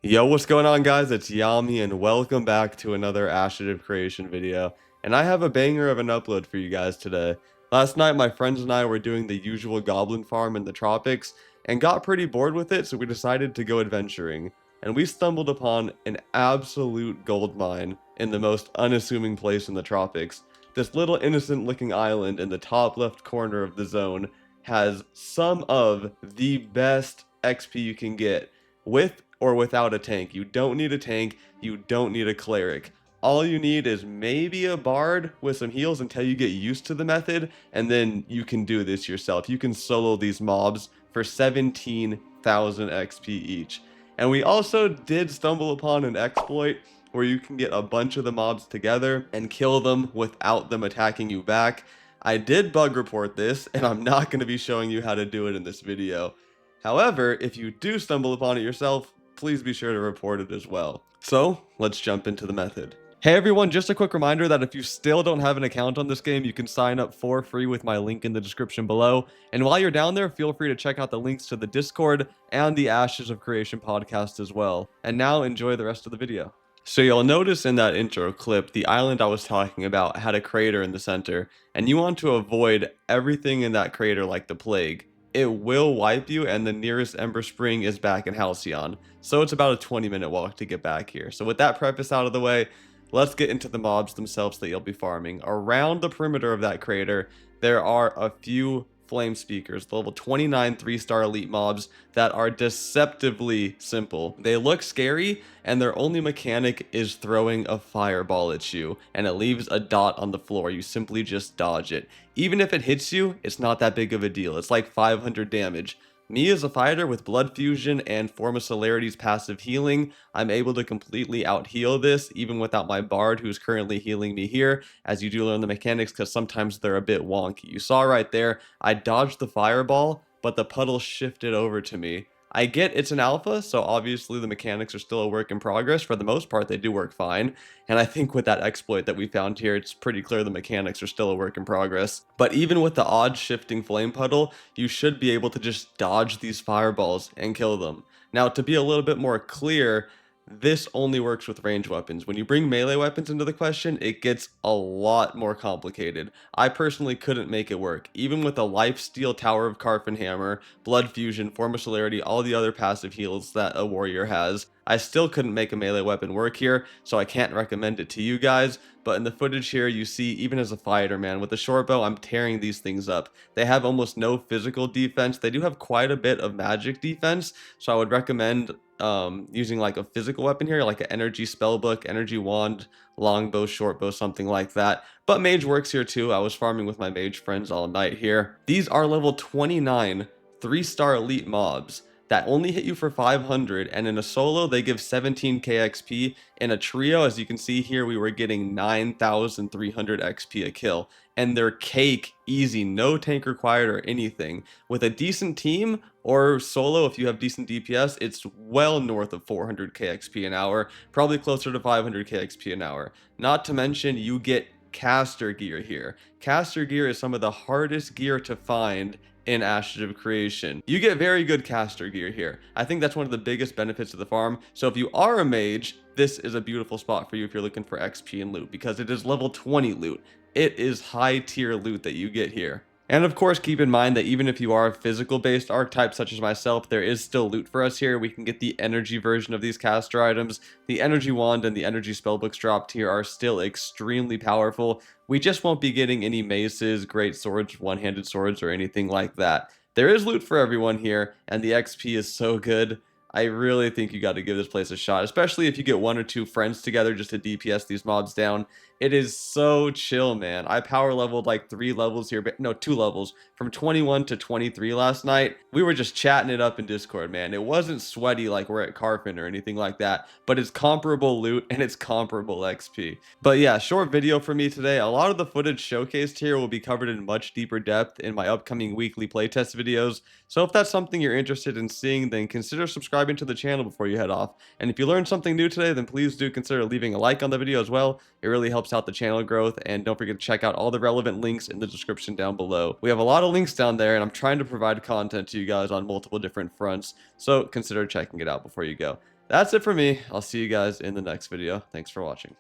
Yo, what's going on, guys? It's Yami, and welcome back to another Ashes Creation video. And I have a banger of an upload for you guys today. Last night, my friends and I were doing the usual goblin farm in the tropics, and got pretty bored with it, so we decided to go adventuring. And we stumbled upon an absolute gold mine in the most unassuming place in the tropics. This little innocent-looking island in the top left corner of the zone has some of the best XP you can get with or without a tank. You don't need a tank, you don't need a cleric. All you need is maybe a bard with some heals until you get used to the method, and then you can do this yourself. You can solo these mobs for 17,000 XP each. And we also did stumble upon an exploit where you can get a bunch of the mobs together and kill them without them attacking you back. I did bug report this, and I'm not going to be showing you how to do it in this video. However, if you do stumble upon it yourself, please be sure to report it as well. So, let's jump into the method. Hey everyone, just a quick reminder that if you still don't have an account on this game, you can sign up for free with my link in the description below. And while you're down there, feel free to check out the links to the Discord and the Ashes of Creation podcast as well. And now enjoy the rest of the video. So you'll notice in that intro clip, the island I was talking about had a crater in the center, and you want to avoid everything in that crater like the plague. It will wipe you, and the nearest Ember Spring is back in Halcyon, so it's about a 20-minute walk to get back here. So with that preface out of the way, let's get into the mobs themselves that you'll be farming. Around the perimeter of that crater, there are a few flame speakers, level 29 3-star elite mobs that are deceptively simple. They look scary, and their only mechanic is throwing a fireball at you, and it leaves a dot on the floor. You simply just dodge it. Even if it hits you, it's not that big of a deal. It's like 500 damage. Me as a fighter with Blood Fusion and Form of Celerity's passive healing, I'm able to completely out-heal this, even without my Bard, who's currently healing me here, as you do learn the mechanics, because sometimes they're a bit wonky. You saw right there, I dodged the fireball, but the puddle shifted over to me. I get it's an alpha, so obviously the mechanics are still a work in progress. For the most part, they do work fine. And I think with that exploit that we found here, it's pretty clear the mechanics are still a work in progress. But even with the odd shifting flame puddle, you should be able to just dodge these fireballs and kill them. Now, to be a little bit more clear, this only works with ranged weapons. When you bring melee weapons into the question, it gets a lot more complicated. I personally couldn't make it work. Even with a Lifesteal, Tower of Carfin Hammer, Blood Fusion, Form of Celerity, all the other passive heals that a warrior has, I still couldn't make a melee weapon work here, so I can't recommend it to you guys. But in the footage here, you see, even as a fighter, man, with a short bow, I'm tearing these things up. They have almost no physical defense. They do have quite a bit of magic defense, so I would recommend using like a physical weapon here, like an energy spellbook, energy wand, longbow, shortbow, something like that. But mage works here too. I was farming with my mage friends all night here. These are level 29 3-star elite mobs that only hit you for 500, and in a solo they give 17k XP. In a trio, as you can see here, we were getting 9,300 XP a kill, and they're cake easy, no tank required or anything. With a decent team or solo, if you have decent DPS, it's well north of 400k XP an hour, probably closer to 500k XP an hour. Not to mention, you get caster gear here. Caster gear is some of the hardest gear to find in Ashes of Creation. You get very good caster gear here. I think that's one of the biggest benefits of the farm. So if you are a mage, this is a beautiful spot for you if you're looking for XP and loot, because it is level 20 loot. It is high tier loot that you get here. And of course, keep in mind that even if you are a physical based archetype such as myself, there is still loot for us here. We can get the energy version of these caster items. The energy wand and the energy spellbooks dropped here are still extremely powerful. We just won't be getting any maces, great swords, one-handed swords, or anything like that. There is loot for everyone here, and the XP is so good. I really think you got to give this place a shot, especially if you get 1 or 2 friends together just to DPS these mobs down. It is so chill, man. I power leveled like 3 levels here, but no, 2 levels, from 21 to 23 last night. We were just chatting it up in Discord, man. It wasn't sweaty like we're at Carfin or anything like that, but it's comparable loot and it's comparable XP. But yeah, short video for me today. A lot of the footage showcased here will be covered in much deeper depth in my upcoming weekly playtest videos. So if that's something you're interested in seeing, then consider subscribing subscribing to the channel before you head off. And if you learned something new today, then please do consider leaving a like on the video as well. It really helps out the channel growth, and don't forget to check out all the relevant links in the description down below. We have a lot of links down there, and I'm trying to provide content to you guys on multiple different fronts, so consider checking it out before you go. That's it for me. I'll see you guys in the next video. Thanks for watching.